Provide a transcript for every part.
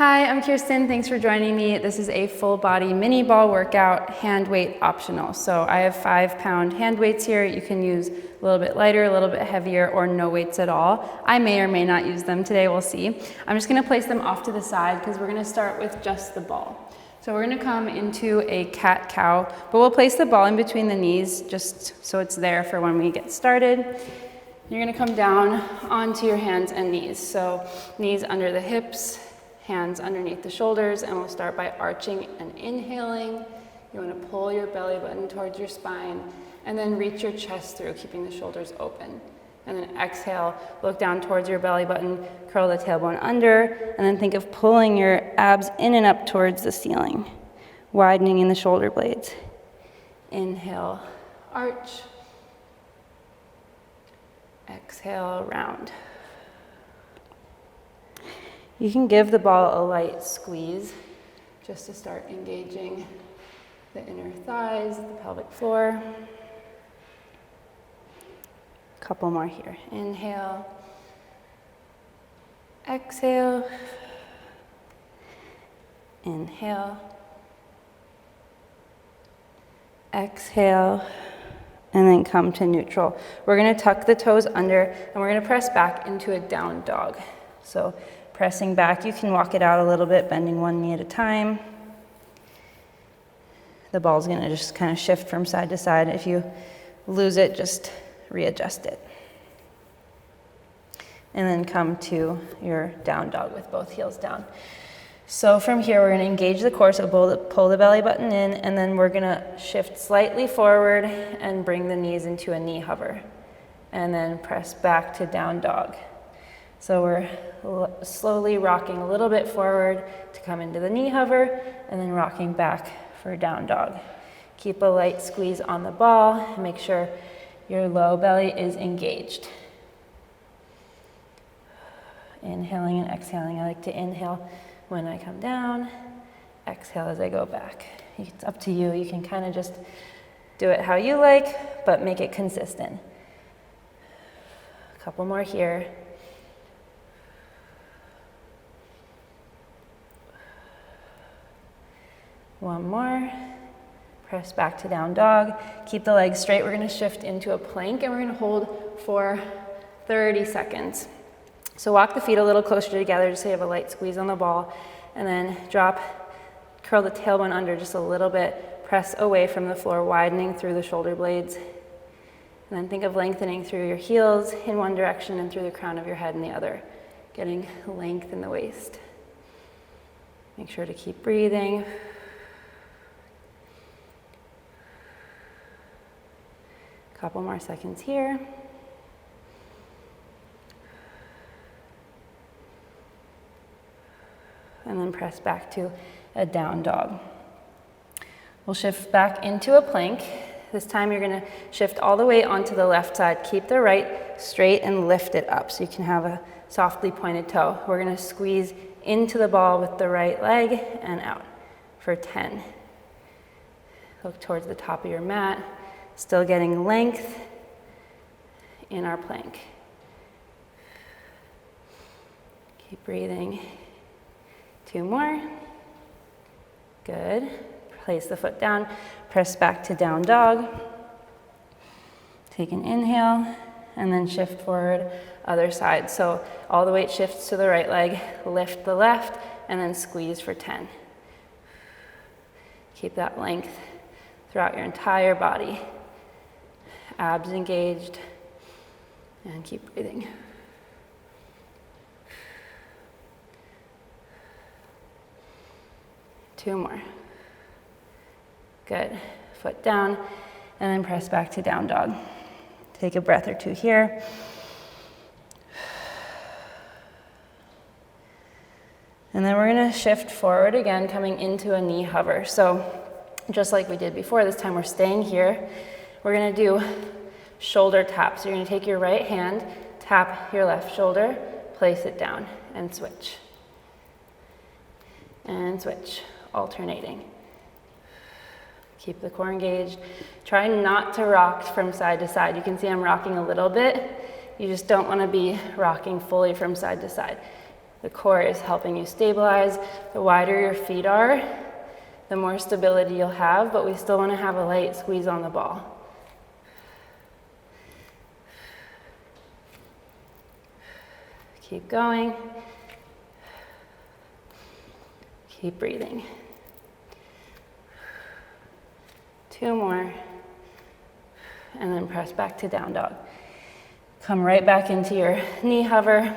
Hi, I'm Kerstin. Thanks for joining me. This is a full body mini ball workout, hand weight optional. So I have 5-pound hand weights here. You can use a little bit lighter, a little bit heavier, or no weights at all. I may or may not use them today, we'll see. I'm just gonna place them off to the side because we're gonna start with just the ball. So we're gonna come into a cat-cow, but we'll place the ball in between the knees just so it's there for when we get started. You're gonna come down onto your hands and knees. So knees under the hips, hands underneath the shoulders, and we'll start by arching and inhaling. You want to pull your belly button towards your spine, and then reach your chest through, keeping the shoulders open. And then exhale, look down towards your belly button, curl the tailbone under, and then think of pulling your abs in and up towards the ceiling, widening in the shoulder blades. Inhale, arch. Exhale, round. You can give the ball a light squeeze just to start engaging the inner thighs, the pelvic floor. A couple more here. Inhale, exhale, inhale, exhale, and then come to neutral. We're gonna tuck the toes under and we're gonna press back into a down dog. So pressing back, you can walk it out a little bit, bending one knee at a time. The ball's gonna just kind of shift from side to side. If you lose it, just readjust it. And then come to your down dog with both heels down. So from here, we're gonna engage the core, so pull the belly button in, and then we're gonna shift slightly forward and bring the knees into a knee hover. And then press back to down dog. So we're slowly rocking a little bit forward to come into the knee hover, and then rocking back for down dog. Keep a light squeeze on the ball, and make sure your low belly is engaged. Inhaling and exhaling. I like to inhale when I come down, exhale as I go back. It's up to you. You can kind of just do it how you like, but make it consistent. A couple more here. One more. Press back to down dog. Keep the legs straight. We're going to shift into a plank, and we're going to hold for 30 seconds. So walk the feet a little closer together just so you have a light squeeze on the ball, and then drop, curl the tailbone under just a little bit. Press away from the floor, widening through the shoulder blades. And then think of lengthening through your heels in one direction and through the crown of your head in the other, getting length in the waist. Make sure to keep breathing. Couple more seconds here. And then press back to a down dog. We'll shift back into a plank. This time you're gonna shift all the way onto the left side. Keep the right straight and lift it up so you can have a softly pointed toe. We're gonna squeeze into the ball with the right leg and out for 10. Look towards the top of your mat. Still getting length in our plank. Keep breathing. 2 more. Good. Place the foot down. Press back to down dog. Take an inhale and then shift forward other side. So all the weight shifts to the right leg. Lift the left and then squeeze for 10. Keep that length throughout your entire body. Abs engaged, and keep breathing. Two more. Good. Foot down, and then press back to down dog. Take a breath or 2 here. And then we're gonna shift forward again, coming into a knee hover. So just like we did before, this time we're staying here. We're gonna do shoulder taps. So you're gonna take your right hand, tap your left shoulder, place it down, and switch. And switch, alternating. Keep the core engaged. Try not to rock from side to side. You can see I'm rocking a little bit. You just don't wanna be rocking fully from side to side. The core is helping you stabilize. The wider your feet are, the more stability you'll have, but we still want to have a light squeeze on the ball. Keep going. Keep breathing. 2 more. And then press back to down dog. Come right back into your knee hover.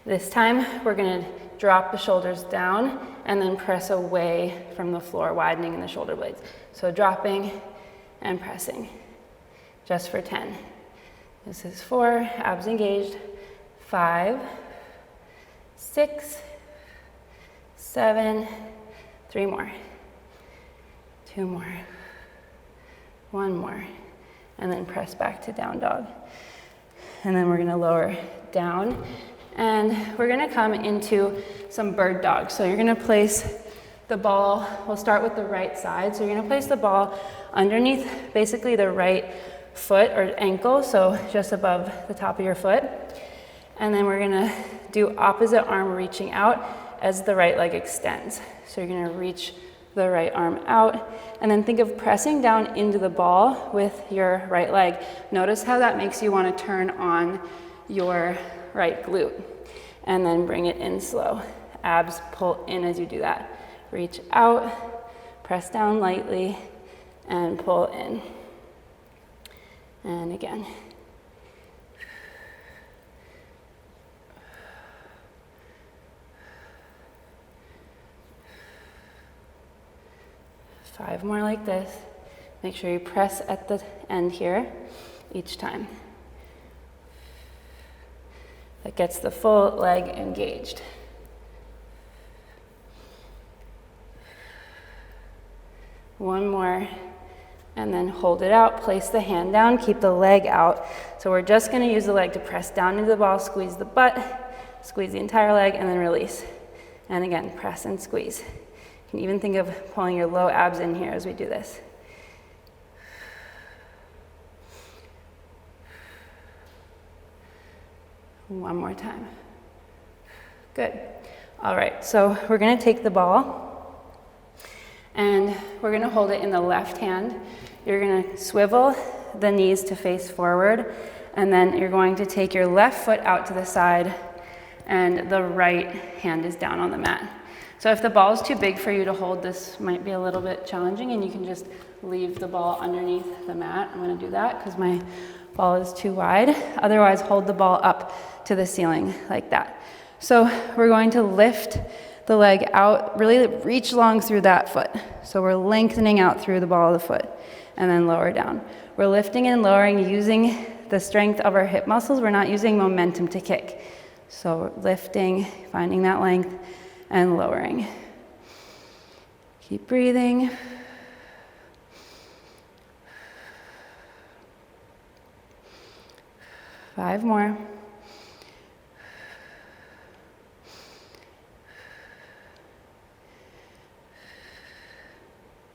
This time, we're gonna drop the shoulders down and then press away from the floor, widening in the shoulder blades. So dropping and pressing, just for 10. This is 4, abs engaged. 5, 6, 7, 3 more. 2 more. 1 more. And then press back to down dog. And then we're gonna lower down. And we're gonna come into some bird dog. So you're gonna place the ball, we'll start with the right side. So you're gonna place the ball underneath basically the right foot or ankle, so just above the top of your foot. And then we're gonna do opposite arm reaching out as the right leg extends. So you're gonna reach the right arm out, and then think of pressing down into the ball with your right leg. Notice how that makes you wanna turn on your right glute, and then bring it in slow. Abs pull in as you do that. Reach out, press down lightly, and pull in. And again. Five more like this. Make sure you press at the end here each time. That gets the full leg engaged. One more, and then hold it out, place the hand down, keep the leg out. So we're just gonna use the leg to press down into the ball, squeeze the butt, squeeze the entire leg, and then release. And again, press and squeeze. You can even think of pulling your low abs in here as we do this. One more time. Good. All right, so we're gonna take the ball and we're gonna hold it in the left hand. You're gonna swivel the knees to face forward, and then you're going to take your left foot out to the side and the right hand is down on the mat. So if the ball is too big for you to hold, this might be a little bit challenging, and you can just leave the ball underneath the mat. I'm gonna do that because my ball is too wide. Otherwise, hold the ball up to the ceiling like that. So we're going to lift the leg out, really reach long through that foot. So we're lengthening out through the ball of the foot, and then lower down. We're lifting and lowering using the strength of our hip muscles. We're not using momentum to kick. So lifting, finding that length, and lowering. Keep breathing. Five more.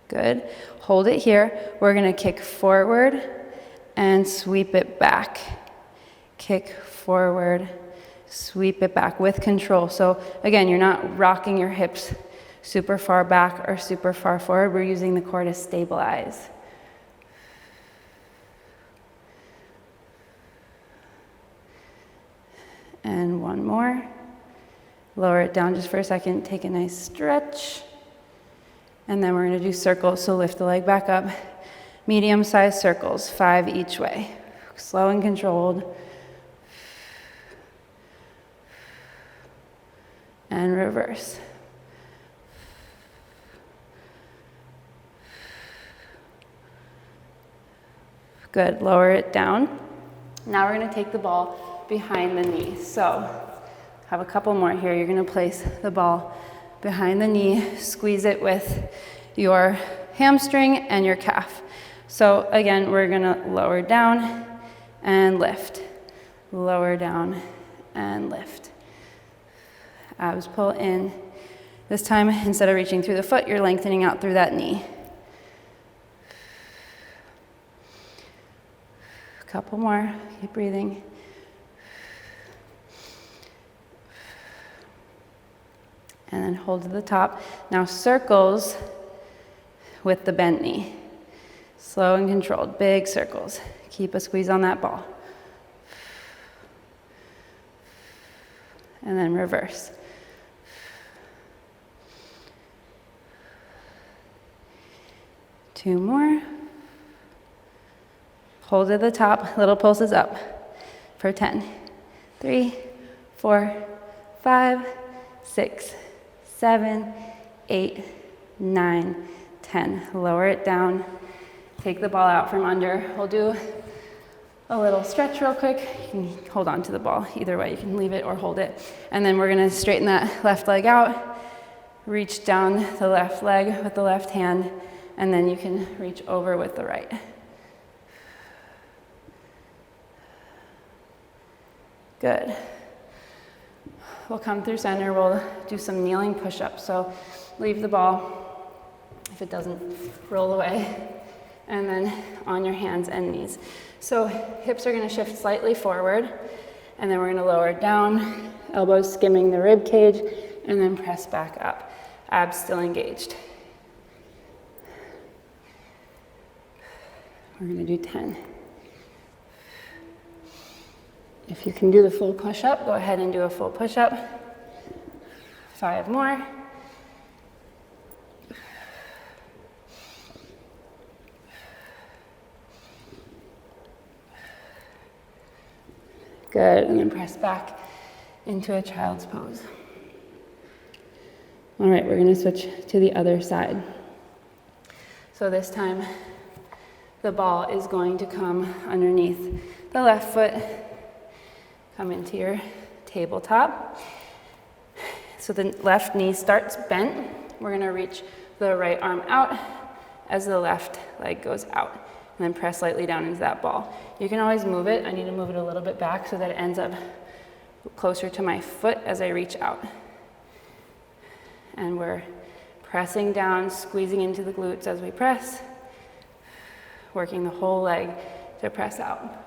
Good. Hold it here. We're going to kick forward and sweep it back. Kick forward, sweep it back with control. So again, you're not rocking your hips super far back or super far forward. We're using the core to stabilize. And one more. Lower it down just for a second. Take a nice stretch. And then we're going to do circles. So lift the leg back up. Medium-sized circles, 5 each way. Slow and controlled. And reverse. Good. Lower it down. Now we're going to take the ball behind the knee. So have a couple more here. You're going to place the ball behind the knee, squeeze it with your hamstring and your calf. So again, we're going to lower down and lift. Lower down and lift. Abs pull in. This time, instead of reaching through the foot, you're lengthening out through that knee. A couple more. Keep breathing. And then hold to the top. Now circles with the bent knee. Slow and controlled, big circles. Keep a squeeze on that ball. And then reverse. Two more. Hold to the top, little pulses up for 10. 3, 4, 5, 6, 7, 8, 9, 10. Lower it down. Take the ball out from under. We'll do a little stretch real quick. You can hold on to the ball. Either way, you can leave it or hold it. And then we're gonna straighten that left leg out. Reach down the left leg with the left hand, and then you can reach over with the right. Good. We'll come through center. We'll do some kneeling push-ups. So leave the ball if it doesn't roll away. And then on your hands and knees. So hips are gonna shift slightly forward, and then we're gonna lower down, elbows skimming the rib cage, and then press back up. Abs still engaged. We're gonna do 10. If you can do the full push-up, go ahead and do a full push-up. 5 more. Good, and then press back into a child's pose. All right, we're gonna switch to the other side. So this time, the ball is going to come underneath the left foot, come into your tabletop. So the left knee starts bent. We're gonna reach the right arm out as the left leg goes out, and then press lightly down into that ball. You can always move it. I need to move it a little bit back so that it ends up closer to my foot as I reach out. And we're pressing down, squeezing into the glutes as we press, working the whole leg to press out.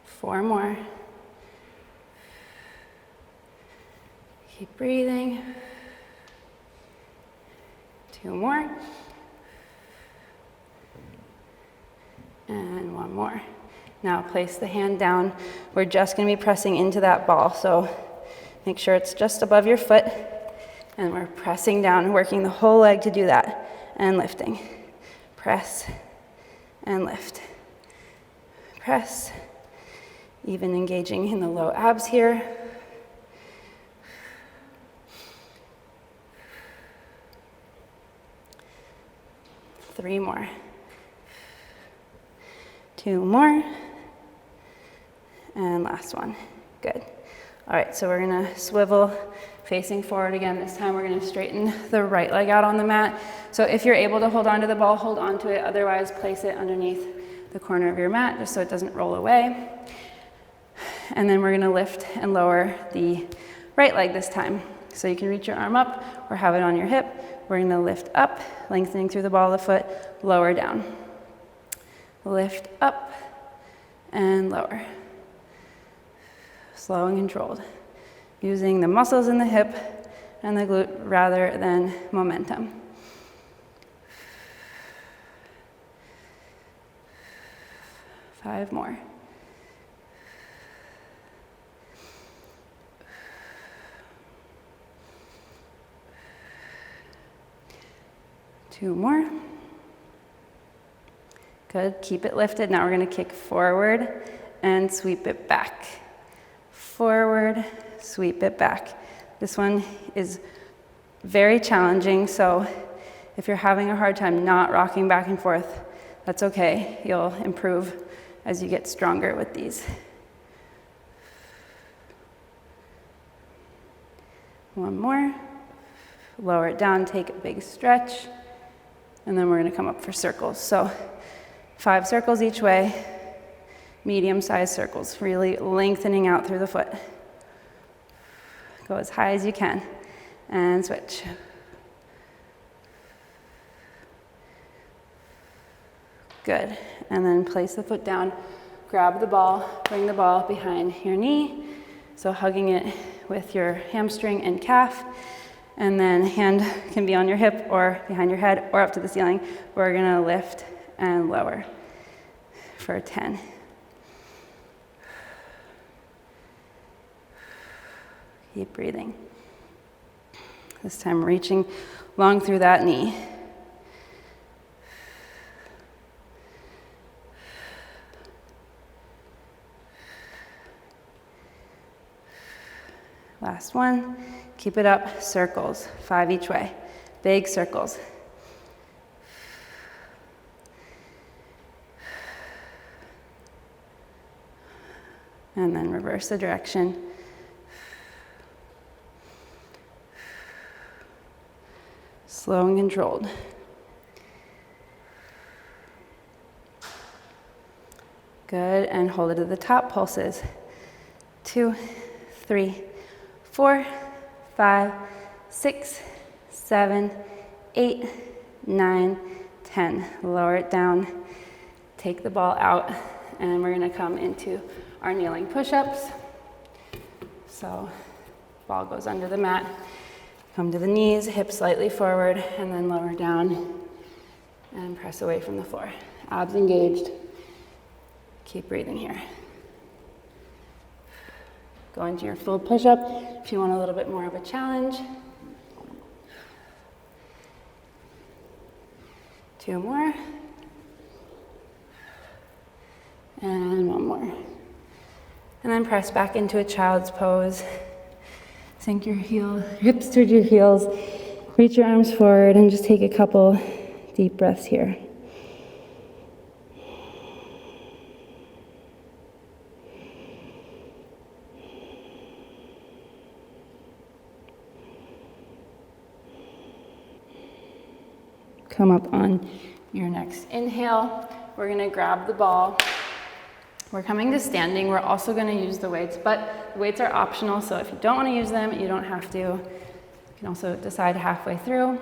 Four more. Keep breathing. 2 more. And 1 more. Now place the hand down. We're just going to be pressing into that ball, so make sure it's just above your foot. And we're pressing down, working the whole leg to do that. And lifting. Press and lift. Press. Even engaging in the low abs here. Three more. 2 more. And last one. Good. All right, so we're gonna swivel facing forward again. This time we're gonna straighten the right leg out on the mat. So if you're able to hold on to the ball, hold on to it. Otherwise, place it underneath the corner of your mat just so it doesn't roll away. And then we're gonna lift and lower the right leg this time. So you can reach your arm up or have it on your hip. We're gonna lift up, lengthening through the ball of the foot, lower down. Lift up and lower. Slow and controlled. Using the muscles in the hip and the glute rather than momentum. Five more. Two more. Good, keep it lifted. Now we're gonna kick forward and sweep it back. Forward, sweep it back. This one is very challenging, so if you're having a hard time not rocking back and forth, that's okay. You'll improve as you get stronger with these. One more. Lower it down, take a big stretch, and then we're gonna come up for circles. So 5 circles each way, medium-sized circles, really lengthening out through the foot. Go as high as you can, and switch. Good. And then place the foot down, grab the ball, bring the ball behind your knee. So hugging it with your hamstring and calf. And then hand can be on your hip or behind your head or up to the ceiling. We're gonna lift and lower for 10. Keep breathing. This time reaching long through that knee. Last one. Keep it up. Circles, 5 each way. Big circles. And then reverse the direction. Slow and controlled. Good, and hold it at the top, pulses. 2, 3, 4, 5, 6, 7, 8, 9, 10. Lower it down, take the ball out, and we're gonna come into our kneeling push-ups. So, ball goes under the mat. Come to the knees, hips slightly forward, and then lower down and press away from the floor. Abs engaged. Keep breathing here. Go into your full push-up if you want a little bit more of a challenge. 2 more. And 1 more. And then press back into a child's pose. Sink your hips towards your heels. Reach your arms forward and just take a couple deep breaths here. Come up on your next inhale. We're gonna grab the ball. We're coming to standing. We're also gonna use the weights, but the weights are optional, so if you don't wanna use them, you don't have to. You can also decide halfway through.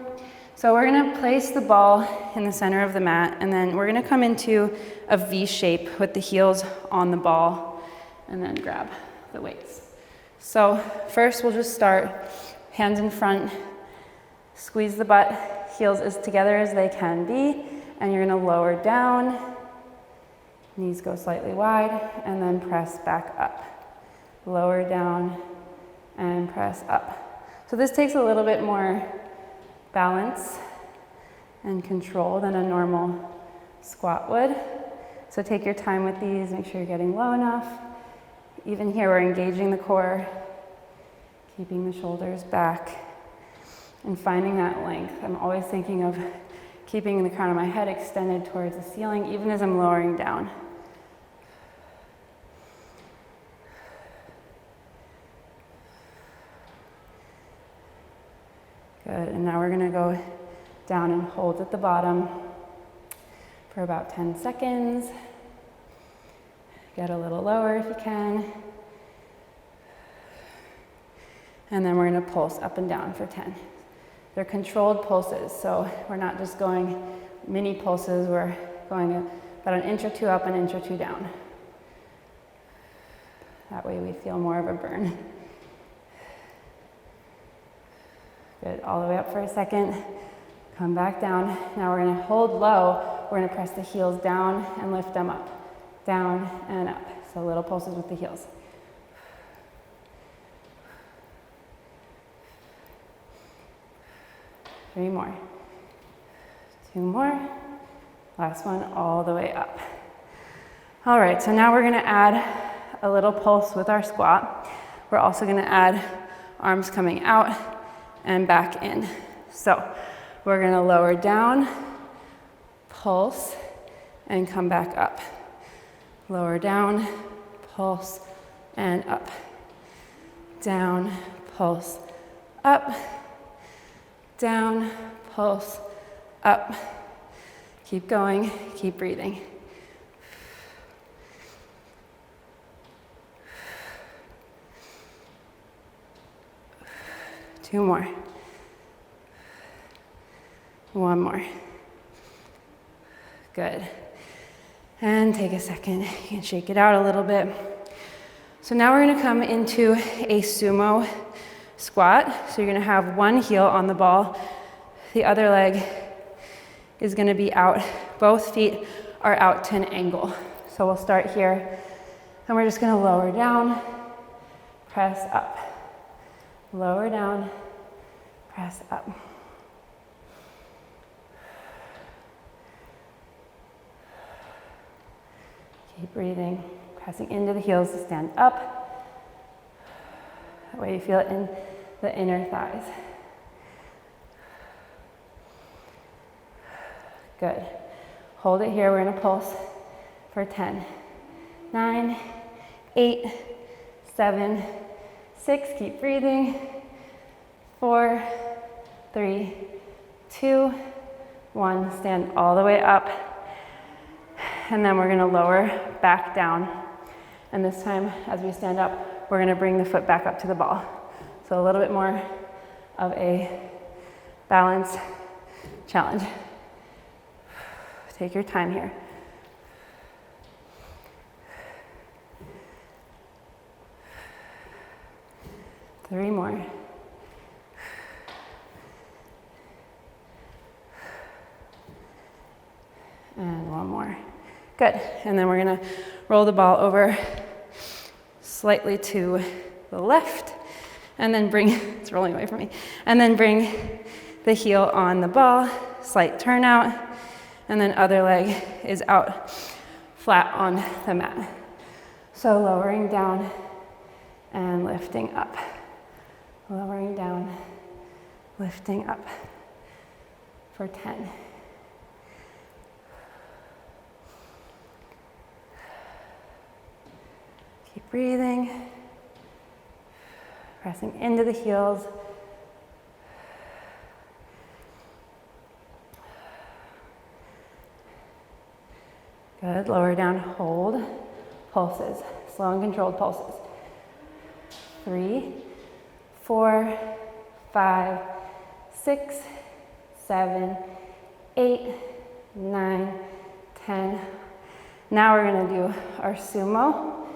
So we're gonna place the ball in the center of the mat, and then we're gonna come into a V shape with the heels on the ball, and then grab the weights. So first we'll just start, hands in front, squeeze the butt, heels as together as they can be, and you're gonna lower down, knees go slightly wide, and then press back up. Lower down and press up. So this takes a little bit more balance and control than a normal squat would. So take your time with these, make sure you're getting low enough. Even here, we're engaging the core, keeping the shoulders back, and finding that length. I'm always thinking of keeping the crown of my head extended towards the ceiling, even as I'm lowering down. Good, and now we're gonna go down and hold at the bottom for about 10 seconds. Get a little lower if you can. And then we're gonna pulse up and down for 10. They're controlled pulses, so we're not just going mini pulses, we're going about an inch or two up, an inch or two down. That way we feel more of a burn. Good, all the way up for a second. Come back down. Now we're gonna hold low. We're gonna press the heels down and lift them up. Down and up. So little pulses with the heels. Three more. 2 more. Last one, all the way up. All right, so now we're gonna add a little pulse with our squat. We're also gonna add arms coming out and back in. So we're gonna lower down, pulse, and come back up. Lower down, pulse, and up. Down, pulse, up. Down, pulse, up. Keep going, keep breathing. Two more. One more. Good. And take a second. You can shake it out a little bit. So now we're gonna come into a sumo squat. So you're gonna have one heel on the ball. The other leg is gonna be out. Both feet are out to an angle. So we'll start here, and we're just gonna lower down, press up. Lower down, press up. Keep breathing, pressing into the heels to stand up. That way you feel it in the inner thighs. Good. Hold it here. We're going to pulse for 10, 9, 8, 7, 6. Keep breathing. 4, 3, 2, 1. Stand all the way up. And then we're going to lower back down. And this time, as we stand up, we're going to bring the foot back up to the ball. So a little bit more of a balance challenge. Take your time here. Three more. And one more. Good. And then we're going to roll the ball over slightly to the left, and then bring, it's rolling away from me, and then bring the heel on the ball, slight turnout, and then other leg is out flat on the mat. So lowering down and lifting up. Lowering down, lifting up for 10. Keep breathing, pressing into the heels. Good, lower down, hold, pulses, slow and controlled pulses. 3, 4, 5, 6, 7, 8, 9, 10. Now we're gonna do our sumo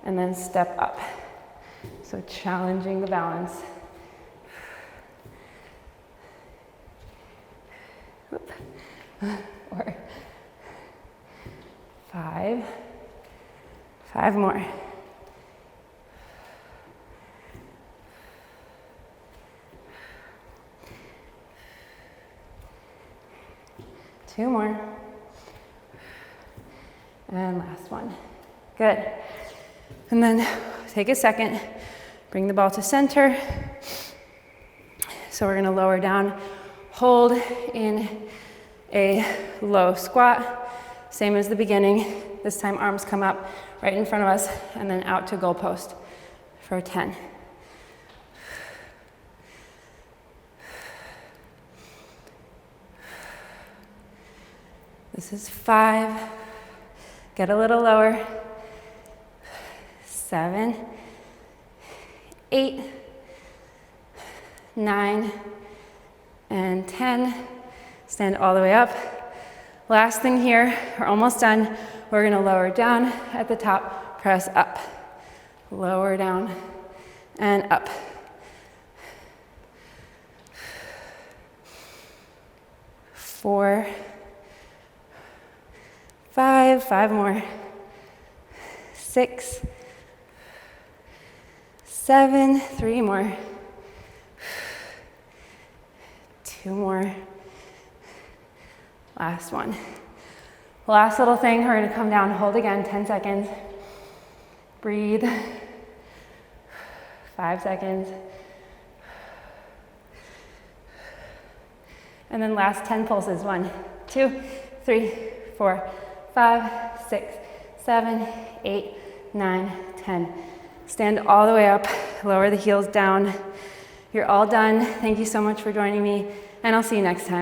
and then step up. So challenging the balance. 4, 5, 5 more. 2 more. And last one. Good. And then take a second, bring the ball to center. So we're gonna lower down, hold in a low squat, same as the beginning. This time arms come up right in front of us and then out to goalpost for 10. This is 5. Get a little lower. 7, 8, 9, and 10. Stand all the way up. Last thing here, we're almost done. We're gonna lower down at the top, press up. Lower down and up. 4, 5, 5 more. 6, 7, 3 more. 2 more. Last one. Last little thing, we're gonna come down, hold again, 10 seconds. Breathe. 5 seconds. And then last 10 pulses. 1, 2, 3, 4, 5, 6, 7, 8, 9, 10. Stand all the way up, lower the heels down. You're all done. Thank you so much for joining me, and I'll see you next time.